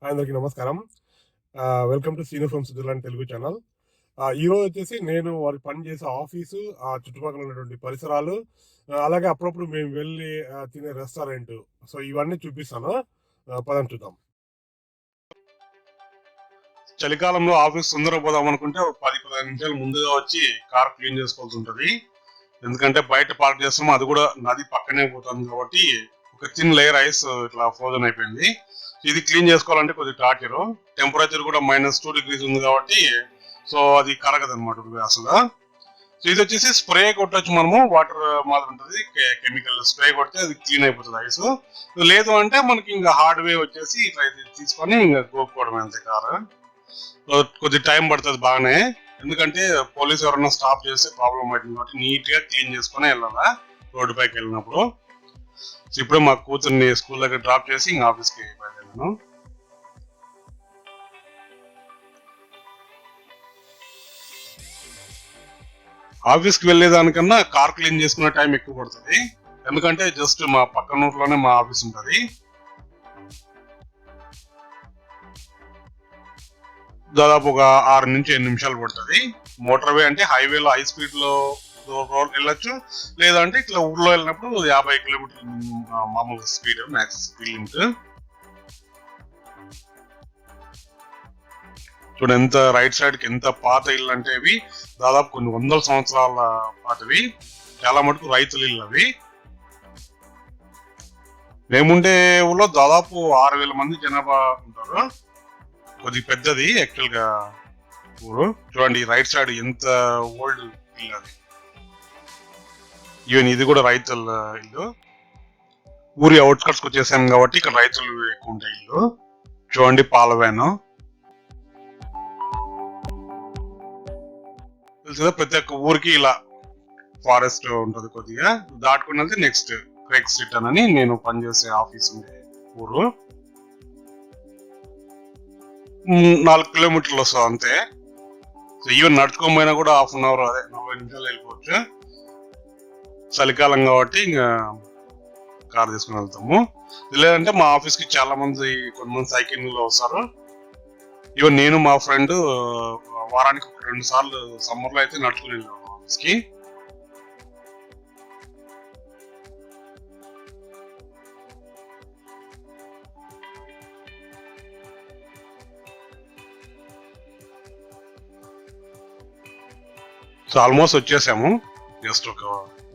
అందరికీ నమస్కారం. Welcome to Seenu from Switzerland Telugu channel. ఈరోజు వచ్చేసి నేను వారు పనిచేసే ఆఫీసు, చుట్టుపక్కల ఉన్నటువంటి పరిసరాలు, అలాగే అప్పుడప్పుడు మేము వెళ్ళి తినే రెస్టారెంట్. సో, ఇవన్నీ చూపిస్తాను. పదండి చూద్దాం. చలికాలంలో ఆఫీస్ తొందరగా పోదాం అనుకుంటే ఒక 10-15 నిమిషాలు ముందుగా వచ్చి కార్ క్లీన్ చేసుకోవాల్సి ఉంటుంది. ఎందుకంటే బయట పార్క్ చేస్తాము, అది కూడా నది పక్కనే పోతుంది కాబట్టి ఒక థిన్ లేయర్ ఐస్ ఇట్లా ఫ్రోజన్ అయిపోయింది. ఇది క్లీన్ చేసుకోవాలంటే కొద్దిగా టార్చర్. టెంపరేచర్ కూడా -2 degrees ఉంది కాబట్టి సో అది కరగదు అనమాట అసలు. సో ఇది వచ్చేసి స్ప్రే కొట్టచ్చు, మనము వాటర్ మాత్రం ఉంటుంది, కెమికల్ స్ప్రే కొడితే అది క్లీన్ అయిపోతుంది ఐస్. లేదు అంటే మనకి ఇంకా హార్డ్ వే వచ్చేసి ఇట్లా తీసుకొని ఇంకా గోపుకోవడం అంతే కారు. కొద్ది టైం పడుతుంది బాగానే, ఎందుకంటే పోలీస్ ఎవరైనా స్టాప్ చేస్తే ప్రాబ్లం అవుతుంది కాబట్టి నీట్ గా క్లీన్ చేసుకుని వెళ్ళాలా రోడ్డు పైకి వెళ్ళినప్పుడు. సో ఇప్పుడే మా కూతుర్ని స్కూల్ దగ్గర డ్రాప్ చేసి ఇంకా ఆఫీస్కి బయలుదేరాను. ఆఫీస్కి వెళ్ళేదానికన్నా కార్ క్లీన్ చేసుకునే టైం ఎక్కువ పడుతుంది, ఎందుకంటే జస్ట్ మా పక్కన ఊర్లోనే మా ఆఫీస్ ఉంటుంది. దాదాపు ఒక 6 నుంచి 8 నిమిషాలు పడుతుంది. మోటార్ వే అంటే హైవేలో హై స్పీడ్ లో వెళ్ళొచ్చు, లేదంటే ఇట్లా ఊర్లో వెళ్ళినప్పుడు 50 కిలోమీటర్లు మామూలు స్పీడ్, మ్యాక్స్ స్పీడ్ లిమిట్. చూడండి ఎంత రైట్ సైడ్ కి ఎంత పాత ఇల్లు అంటే, ఇవి దాదాపు కొన్ని వందల సంవత్సరాల పాతవి, చాలా మటుకు రైతుల ఇల్లు అవి. మేముండే ఊళ్ళో దాదాపు 6,000 మంది జనాభా ఉంటారు, కొద్ది పెద్దది యాక్చువల్ గా ఊరు. చూడండి రైట్ సైడ్ ఎంత ఓల్డ్ ఇల్లు అది. ఈవెన్ ఇది కూడా రైతుల ఇల్లు. ఊరి అవుట్స్కట్స్ వచ్చేసాం కాబట్టి ఇక్కడ రైతులు ఎక్కువ ఉంటాయి ఇల్లు. చూడండి పాల వ్యాను. తెలుసు కదా, ప్రతి ఒక్క ఊరికి ఇలా ఫారెస్ట్ ఉంటుంది. కొద్దిగా దాటుకున్నది నెక్స్ట్ క్రేక్ స్ట్రీట్ అని నేను పనిచేసే ఆఫీస్ ఉండే ఊరు. 4 కిలోమీటర్లు వస్తుంది అంతే. సో ఈవెన్ నడుచుకోకపోయినా కూడా హాఫ్ అన్ అవర్, అదే 40 నిమిషాలు వెళ్ళిపోవచ్చు. చలికాలం కాబట్టి ఇంకా కార్ తీసుకుని వెళ్తాము. లేదంటే మా ఆఫీస్ కి చాలా మంది, కొంతమంది సైకిల్ లో వస్తారు. ఈవెన్ నేను మా ఫ్రెండ్ వారానికి 2 సార్లు సమ్మర్ లో అయితే నడుచుకుని వెళ్ళాము ఆఫీస్ కి. సో ఆల్మోస్ట్ వచ్చేసాము, జస్ట్ ఒక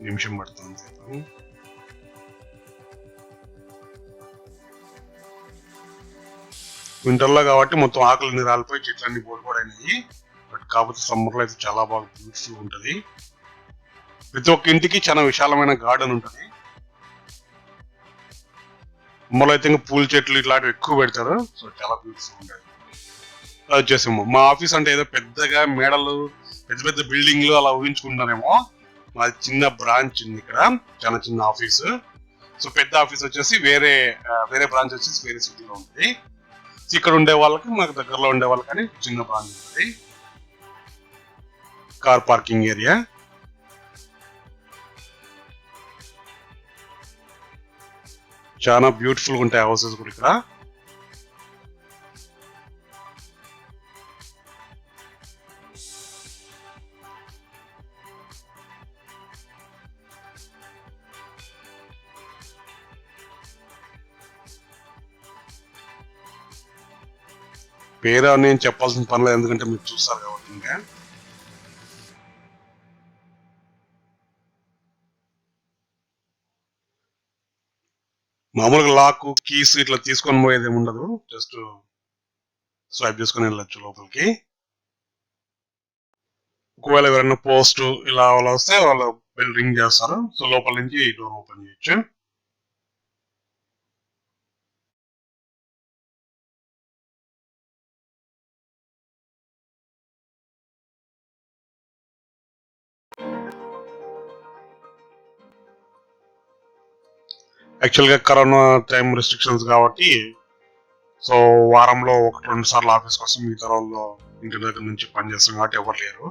నిమిషం పడుతుంది. వింటర్లో కాబట్టి మొత్తం ఆకులన్నీ రాలిపోయి చెట్లన్నీ బోడిపోయినాయి. బట్ కాకపోతే సమ్మర్లో అయితే చాలా బాగా బ్యూటిఫుల్ ఉంటుంది. ప్రతి ఒక్క ఇంటికి చాలా విశాలమైన గార్డెన్ ఉంటుంది. సమ్మర్లో అయితే ఇంకా పూల చెట్లు ఇట్లాంటివి ఎక్కువ పెడతారు, సో చాలా బ్యూటిఫుల్ ఉంటుంది. అది వచ్చేసాము. మా ఆఫీస్ అంటే ఏదో పెద్దగా మేడలు, పెద్ద పెద్ద బిల్డింగ్లు అలా ఊహించుకుంటానేమో. మాది చిన్న బ్రాంచ్ ఉంది ఇక్కడ, చాలా చిన్న ఆఫీసు. సో పెద్ద ఆఫీస్ వచ్చేసి వేరే బ్రాంచ్ వచ్చేసి వేరే సిటీలో ఉంటుంది. ఇక్కడ ఉండే వాళ్ళకి, మాకు దగ్గరలో ఉండే వాళ్ళకని చిన్న బ్రాంచ్ ఉంటుంది. Car parking area. చాలా బ్యూటిఫుల్ గా ఉంటాయి హౌసెస్ కూడా ఇక్కడ. పేరు నేను చెప్పాల్సిన పని లేదు, ఎందుకంటే మీరు చూస్తారు కాబట్టి. ఇంకా మామూలుగా లాక్, కీస్ ఇట్లా తీసుకొని పోయేది ఏమి ఉండదు, జస్ట్ స్వైప్ చేసుకొని వెళ్ళొచ్చు లోపలికి. ఒకవేళ ఎవరైనా పోస్ట్ ఇలా వాళ్ళు వస్తే వాళ్ళు బెల్ రింగ్ చేస్తారు, సో లోపల నుంచి డోర్ ఓపెన్ చేయొచ్చు. యాక్చువల్ గా కరోనా టైం రిస్ట్రిక్షన్స్ కాబట్టి సో వారంలో 1-2 సార్లు ఆఫీస్ కోసం, మిగతా రోజుల్లో ఇంటి దగ్గర నుంచి పనిచేస్తాం కాబట్టి ఎవరు లేరు.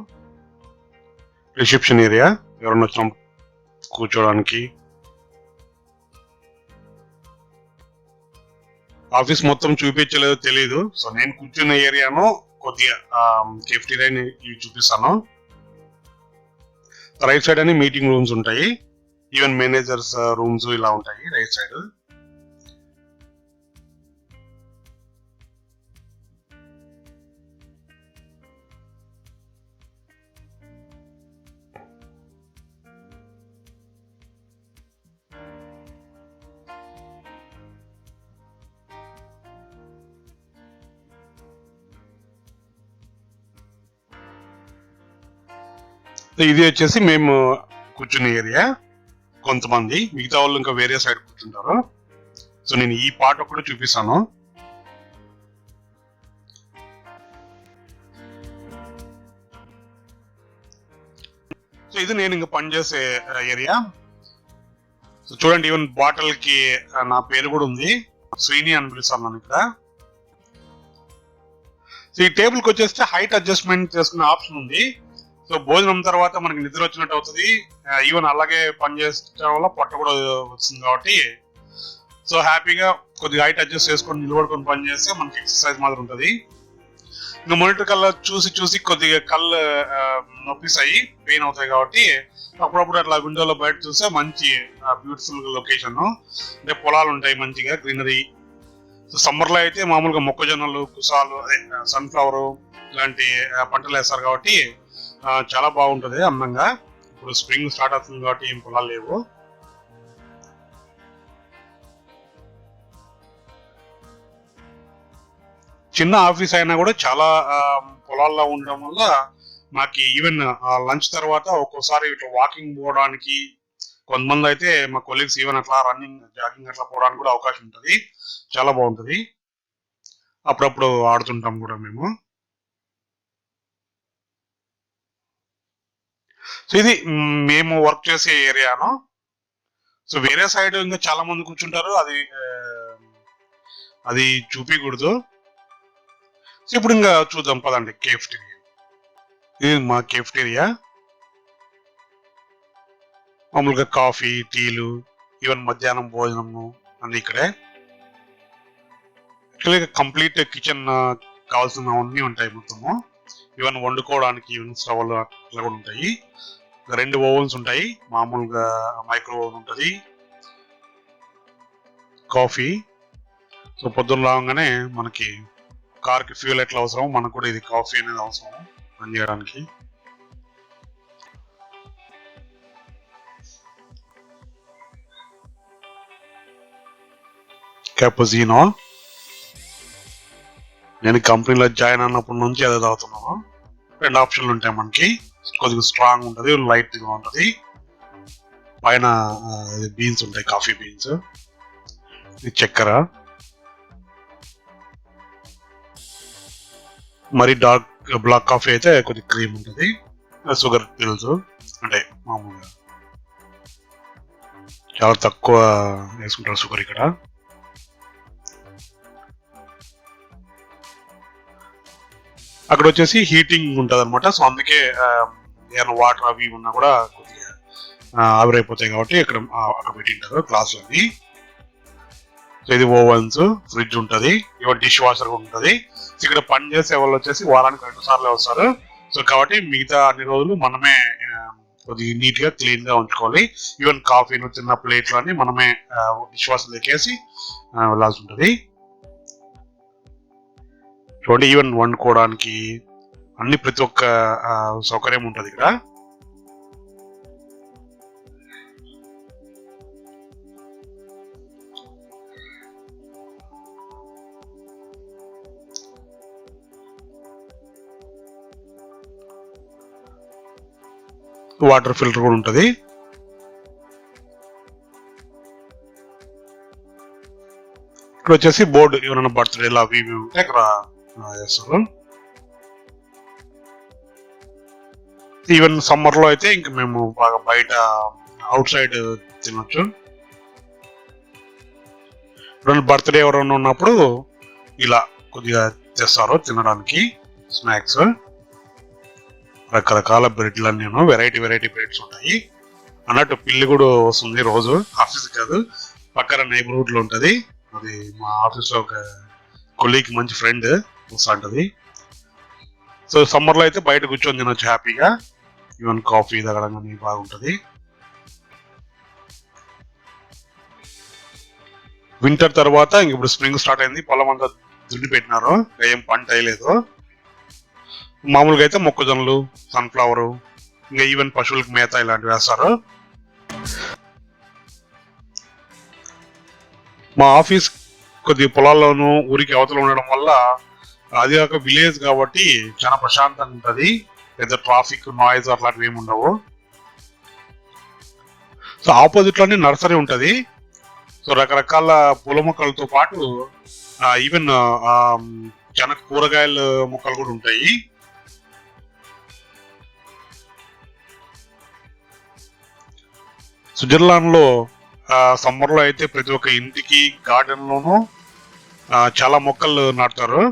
రిసెప్షన్ ఏరియా, ఎవరైనా వచ్చిన కూర్చోడానికి. ఆఫీస్ మొత్తం చూపించలేదో తెలియదు. సో నేను కూర్చున్న ఏరియాను కొద్దిగా కెఫ్టీరియాని చూపిస్తాను. రైట్ సైడ్ అని మీటింగ్ రూమ్స్ ఉంటాయి, ఈవెన్ మేనేజర్స్ రూమ్స్ ఇలా ఉంటాయి రైట్ సైడ్. ఇది వచ్చేసి మేము కూర్చునే ఏరియా. కొంతమంది మిగతా వాళ్ళు ఇంకా వేరే సైడ్ కూర్చుంటారు. సో నేను ఈ పార్ట్ ఒకటి చూపిస్తాను. సో ఇది నేను ఇంకా పనిచేసే ఏరియా. సో చూడండి, ఈవెన్ బాటిల్ కి నా పేరు కూడా ఉంది, శ్రీని అని పిలుస్తాను నన్ను ఇక్కడ. సో ఈ టేబుల్ కి వచ్చేస్తే హైట్ అడ్జస్ట్మెంట్ చేసుకునే ఆప్షన్ ఉంది. సో భోజనం తర్వాత మనకి నిద్ర వచ్చినట్టు అవుతుంది, ఈవెన్ అలాగే పని చేసడం వల్ల పొట్ట కూడా వస్తుంది కాబట్టి సో హ్యాపీగా కొద్దిగా హైట్ అడ్జస్ట్ చేసుకొని నిలబడుకొని పని చేస్తే మనకి ఎక్సర్సైజ్ మాత్రం ఉంటుంది. ఇంకా మానిటర్ కల్లా చూసి కొద్దిగా కళ్ళు నొప్పిస్తాయి, పెయిన్ అవుతాయి కాబట్టి అప్పుడప్పుడు అట్లా విండోలో బయట చూస్తే మంచి బ్యూటిఫుల్ లొకేషన్, అంటే పొలాలు ఉంటాయి మంచిగా గ్రీనరీ. సో సమ్మర్లో అయితే మామూలుగా మొక్కజొన్నలు, కుసాలు, అదే సన్ఫ్లవర్ ఇలాంటి పంటలు వేస్తారు కాబట్టి చాలా బాగుంటది అందంగా. ఇప్పుడు స్ప్రింగ్ స్టార్ట్ అవుతుంది కాబట్టి ఏం పొలాలు లేవు. చిన్న ఆఫీస్ అయినా కూడా చాలా పొలాల్లో ఉండడం వల్ల మాకు ఈవెన్ లంచ్ తర్వాత ఒక్కోసారి ఇట్లా వాకింగ్ పోవడానికి, కొంతమంది అయితే మా కొలీగ్స్ ఈవెన్ అట్లా రన్నింగ్ జాగింగ్ అట్లా పోవడానికి కూడా అవకాశం ఉంటుంది. చాలా బాగుంటుంది, అప్పుడప్పుడు ఆడుతుంటాం కూడా మేము. సో ఇది మేము వర్క్ చేసే ఏరియాను. సో వేరే సైడ్ ఇంకా చాలా మంది కూర్చుంటారు, అది చూపించకూడదు. సో ఇప్పుడు ఇంకా చూద్దాం పదండి కేఫ్టీరియా. ఇది మా కేఫ్టీరియా. మామూలుగా కాఫీ, టీలు, ఈవెన్ మధ్యాహ్నం భోజనము అన్ని ఇక్కడే. ఇక్కడ కంప్లీట్ కిచెన్ కావాల్సినవన్నీ ఉంటాయి మొత్తము. ఈవెన్ వండుకోవడానికి ఈవెన్ స్టవ్లు అట్లా కూడా ఉంటాయి. 2 ఓవెన్స్ ఉంటాయి, మామూలుగా మైక్రో ఓవెన్ ఉంటుంది, కాఫీ. సో పొద్దున్న రాగానే మనకి కార్కి ఫ్యూల్ ఎట్లా అవసరం, మనకు కూడా ఇది కాఫీ అనేది అవసరం రన్ చేయడానికి. క్యాపుచినో నేను కంపెనీలో జాయిన్ అయినప్పటి నుంచి అదే తాగుతున్నాను. 2 ఆప్షన్లు ఉంటాయి మనకి, కొద్దిగా స్ట్రాంగ్ ఉంటుంది, లైట్ గా ఉంటుంది. పైన బీన్స్ ఉంటాయి, కాఫీ బీన్స్, ఇది చక్కెర. మరి డార్క్ బ్లాక్ కాఫీ అయితే కొద్దిగా క్రీమ్ ఉంటుంది, షుగర్ పిల్స్ అంటే మామూలుగా చాలా తక్కువ వేసుకుంటారు షుగర్ ఇక్కడ. అక్కడ వచ్చేసి హీటింగ్ ఉంటుంది అనమాట. సో అందుకే ఏమైనా వాటర్ అవి ఉన్నా కూడా కొద్దిగా ఆవిరైపోతాయి కాబట్టి అక్కడ పెట్టింటారు గ్లాసులు అవి. సో ఇది ఓవెన్స్, ఫ్రిడ్జ్ ఉంటుంది, ఇవన్నీ డిష్ వాషర్ ఉంటుంది. ఇక్కడ పని చేసే వాళ్ళు వచ్చేసి వారానికి 2 సార్లు వస్తారు. సో కాబట్టి మిగతా అన్ని రోజులు మనమే కొద్దిగా నీట్ గా క్లీన్ గా ఉంచుకోవాలి. ఈవెన్ కాఫీలు, చిన్న ప్లేట్లు అన్ని మనమే డిష్ వాషర్ ఎక్కేసి వెళ్ళాల్సి ఉంటుంది. చూడండి, ఈవెన్ వండుకోవడానికి అన్ని ప్రతి ఒక్క సౌకర్యం ఉంటుంది ఇక్కడ. వాటర్ ఫిల్టర్ కూడా ఉంటుంది. ఇక్కడ వచ్చేసి బోర్డు, ఎవరైనా బర్త్డేలు అవి ఇవి ఉంటే ఇక్కడ చేస్తారు. ఈవెన్ సమ్మర్ లో అయితే ఇంక మేము బాగా బయట అవుట్ సైడ్ తినొచ్చు. ఇప్పుడు బర్త్డే ఎవరైనా ఉన్నప్పుడు ఇలా కొద్దిగా తెస్తారు తినడానికి స్నాక్స్. రకరకాల బ్రెడ్లు అన్నీ వెరైటీ బ్రెడ్స్ ఉంటాయి అన్నట్టు. పిల్లి కూడా వస్తుంది రోజు, ఆఫీస్ కాదు, పక్కన నైబర్హుడ్ లో ఉంటది. అది మా ఆఫీస్లో ఒక కొలీగ్ మంచి ఫ్రెండ్ వస్తుంటది. సో సమ్మర్లో అయితే బయట కూర్చొని తినొచ్చు హ్యాపీగా, ఈవెన్ కాఫీ తాగడం కానీ బాగుంటుంది. వింటర్ తర్వాత ఇంక ఇప్పుడు స్ప్రింగ్ స్టార్ట్ అయింది. పొలం అంతా దున్ని పెట్టినారు, ఏం పంట వేయలేదు. మామూలుగా అయితే మొక్కజొన్నలు, సన్ఫ్లవరు, ఇంకా ఈవెన్ పశువులకు మేత ఇలాంటివి వేస్తారు. మా ఆఫీస్ కొద్ది పొలాల్లోనూ ఊరికి అవతల ఉండడం వల్ల, అది ఒక విలేజ్ కాబట్టి చాలా ప్రశాంతంగా ఉంటుంది. పెద్ద ట్రాఫిక్ నాయిస్ అట్లాంటివి ఏమి ఉండవు. సో ఆపోజిట్ లోనే నర్సరీ ఉంటది. సో రకరకాల పూల మొక్కలతో పాటు ఈవెన్ చాలా కూరగాయల మొక్కలు కూడా ఉంటాయి. స్విట్జర్లాండ్ లో సమ్మర్ లో అయితే ప్రతి ఒక్క ఇంటికి గార్డెన్ లోనూ చాలా మొక్కలు నాటుతారు,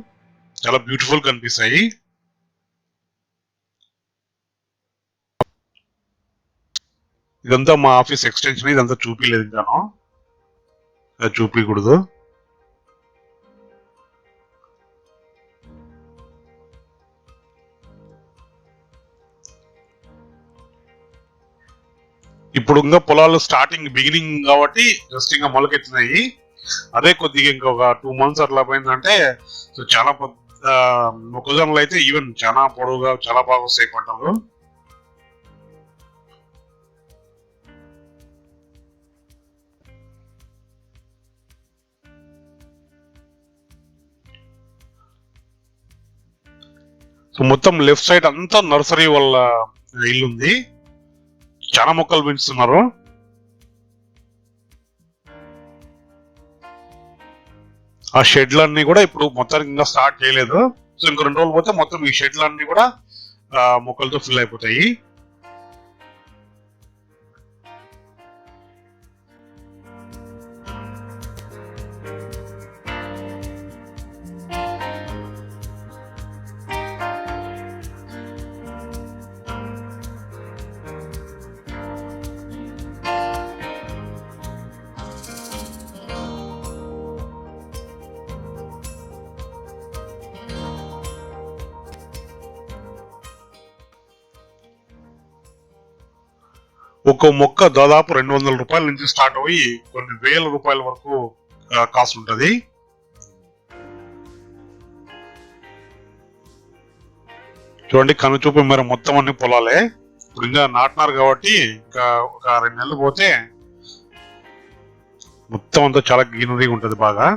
చాలా బ్యూటిఫుల్ కనిపిస్తాయి. ఇదంతా మా ఆఫీస్ ఎక్స్టెన్షన్, ఇదంతా చూపిలేదు ఇంకాను, చూపించకూడదు. ఇప్పుడు ఇంకా పొలాలు స్టార్టింగ్ బిగినింగ్ కాబట్టి జస్ట్ ఇంకా మొలకెత్తినాయి. అదే కొద్దిగా ఇంకొక 2 months అట్లా పోయిందంటే సో చాలా మొక్కజొన్నలు అయితే ఈవెన్ చాలా పొడవుగా చాలా బాగా వస్తాయి పంటలు. సో మొత్తం లెఫ్ట్ సైడ్ అంతా నర్సరీ వాళ్ళ ఇల్లు ఉంది, చాలా మొక్కలు పెంచుతున్నారు. ఆ షెడ్లన్నీ కూడా ఇప్పుడు మొత్తానికి ఇంకా స్టార్ట్ చేయలేదు. సో ఇంకో 2 రోజులు పోతే మొత్తం ఈ షెడ్లన్నీ కూడా మొక్కలతో ఫిల్ అయిపోతాయి. ఒక్కో మొక్క దాదాపు 200 రూపాయల నుంచి స్టార్ట్ అయ్యి కొన్ని వేల రూపాయల వరకు కాస్ట్ ఉంటుంది. చూడండి, కనుచూపు మేర మొత్తం అన్ని పొలాలే. ఇప్పుడు ఇంకా నాటినారు కాబట్టి ఇంకా ఒక 2 నెలలు పోతే మొత్తం అంతా చాలా గ్రీనరీగా ఉంటుంది బాగా.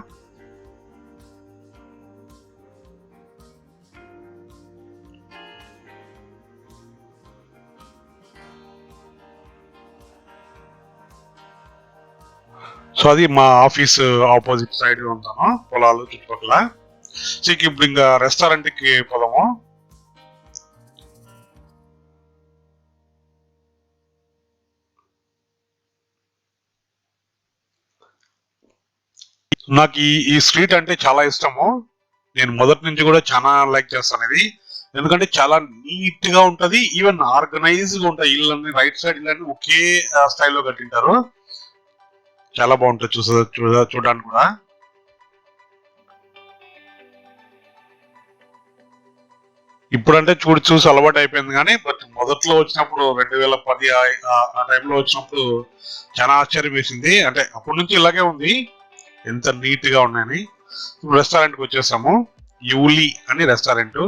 సో అది మా ఆఫీస్ ఆపోజిట్ సైడ్ ఉంటాను, పొలాలు చుట్టుపక్కల. సో ఇప్పుడు ఇంకా రెస్టారెంట్ కి పోదాము. నాకు ఈ స్ట్రీట్ అంటే చాలా ఇష్టము. నేను మొదటి నుంచి కూడా చాలా లైక్ చేస్తాను ఇది, ఎందుకంటే చాలా నీట్ గా ఉంటది, ఈవెన్ ఆర్గనైజ్ గా ఉంటాయి ఇళ్ళని. రైట్ సైడ్ ఇళ్ళని ఒకే స్టైల్లో కట్టింటారు, చాలా బాగుంటుంది చూడడానికి కూడా. ఇప్పుడంటే చూసి అలవాటు అయిపోయింది, కానీ బట్ మొదట్లో వచ్చినప్పుడు 2010 ఆ టైంలో వచ్చినప్పుడు చాలా ఆశ్చర్యం వేసింది. అంటే అప్పటి నుంచి ఇలాగే ఉంది, ఎంత నీట్ గా ఉన్నాయని. రెస్టారెంట్ కి వచ్చేసాము, యూలీ అని రెస్టారెంట్.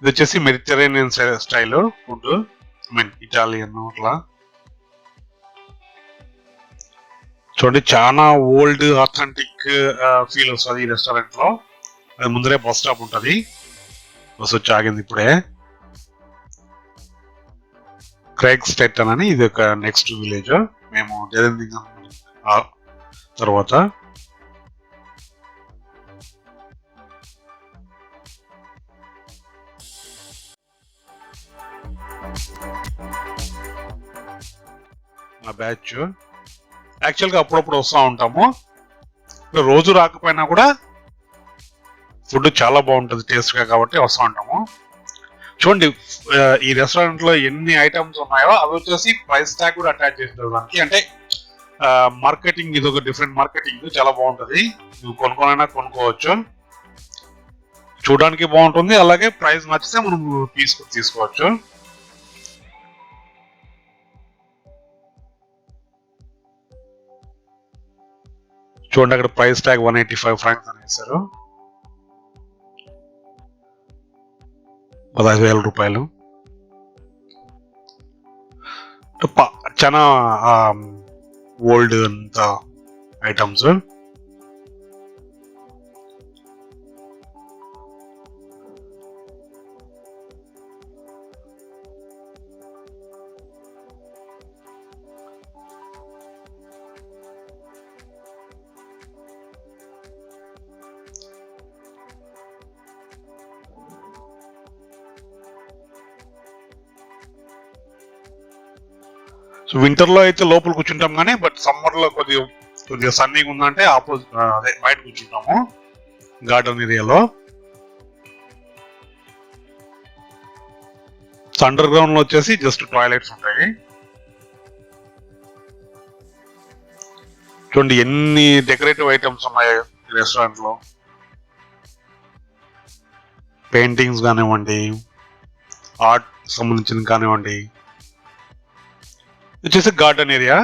ఇది వచ్చేసి Mediterranean style food, I mean Italian అట్లా. చూడండి, చాలా ఓల్డ్ ఆథెంటిక్ ఫీల్ వస్తుంది ఈ రెస్టారెంట్ లో. అది ముందరే బస్ స్టాప్ ఉంటది, బస్ వచ్చి ఆగింది ఇప్పుడే. క్రైగ్ స్టెట్ అని ఇది ఒక నెక్స్ట్ విలేజ్. మేము జగన్ తర్వాత మా బ్యాచ్ యాక్చువల్గా అప్పుడప్పుడు వస్తూ ఉంటాము, రోజు రాకపోయినా కూడా ఫుడ్ చాలా బాగుంటుంది టేస్ట్ గా కాబట్టి వస్తూ ఉంటాము. చూడండి, ఈ రెస్టారెంట్ లో ఎన్ని ఐటమ్స్ ఉన్నాయో అవి వచ్చేసి ప్రైస్ ట్యాగ్ కూడా అటాచ్ చేస్తారు దానికి. అంటే మార్కెటింగ్ ఇది ఒక డిఫరెంట్ మార్కెటింగ్, చాలా బాగుంటది. నువ్వు కొనుక్కోనైనా కొనుక్కోవచ్చు, చూడడానికి బాగుంటుంది, అలాగే ప్రైస్ నచ్చితే మనం తీసుకోవచ్చు. చూడండి అక్కడ ప్రైస్ ట్యాగ్ 185 ఫ్రాంక్స్ అని వేశారు, 15,000 రూపాయలు. చాలా ఓల్డ్ అంత ఐటమ్స్. సో వింటర్ లో అయితే లోపల కూర్చుంటాం కానీ, బట్ సమ్మర్ లో కొద్దిగా సన్నీగా ఉందంటే అదే బయట కూర్చుంటాము గార్డెన్ ఏరియాలో. అండర్ గ్రౌండ్ లో వచ్చేసి జస్ట్ టాయిలెట్స్ ఉంటాయి. చూడండి ఎన్ని డెకరేటివ్ ఐటమ్స్ ఉన్నాయి రెస్టారెంట్ లో, పెయింటింగ్స్ కానివ్వండి, ఆర్ట్ సంబంధించిన కానివ్వండి. వచ్చేసి గార్డెన్ ఏరియా.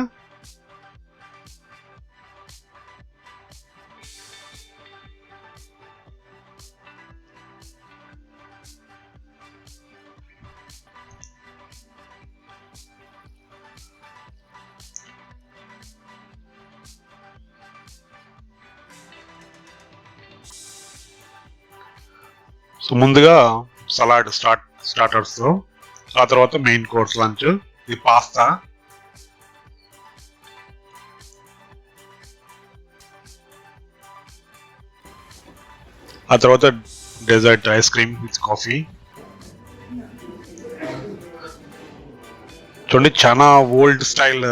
సో ముందుగా సలాడ్ స్టార్టర్స్, ఆ తర్వాత మెయిన్ కోర్స్ లంచ్. ఇది పాస్తా, ఆ తర్వాత dessert ice cream with coffee. చూడండి చాలా ఓల్డ్ స్టైల్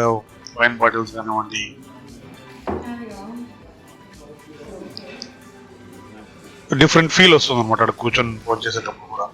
వైన్ బాటిల్స్ కానివ్వండి, డిఫరెంట్ ఫీల్ వస్తుంది అనమాట అక్కడ కూర్చొని ఫోన్ చేసేటప్పుడు కూడా.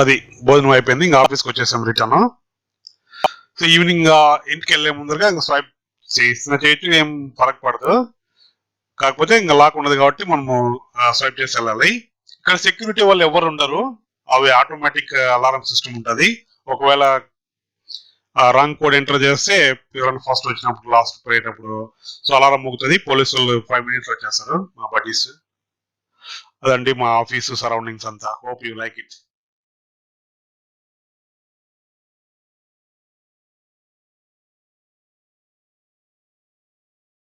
అది భోజనం అయిపోయింది, ఇంకా ఆఫీస్కి వచ్చేసాం రిటర్న్. సో ఈవినింగ్ ఇంటికి వెళ్ళే ముందరగా ఇంకా స్వైప్ చేయొచ్చు, ఏం ఫరక్ పడదు. కాకపోతే ఇంకా లాక్ ఉండదు కాబట్టి మనము స్వైప్ చేసి వెళ్ళాలి. ఇక్కడ సెక్యూరిటీ వాళ్ళు ఎవరు ఉండరు, అవి ఆటోమేటిక్ అలారం సిస్టమ్ ఉంటుంది. ఒకవేళ రాంగ్ కోడ్ ఎంటర్ చేస్తే ఎవరైనా ఫస్ట్ వచ్చినప్పుడు లాస్ట్ పోయేటప్పుడు సో అలారం మోగుతుంది. పోలీసులు 5 minutes వచ్చేస్తారు మా బడ్డీస్. అదండి మా ఆఫీసు సరౌండింగ్స్ అంతా. Hope you like it.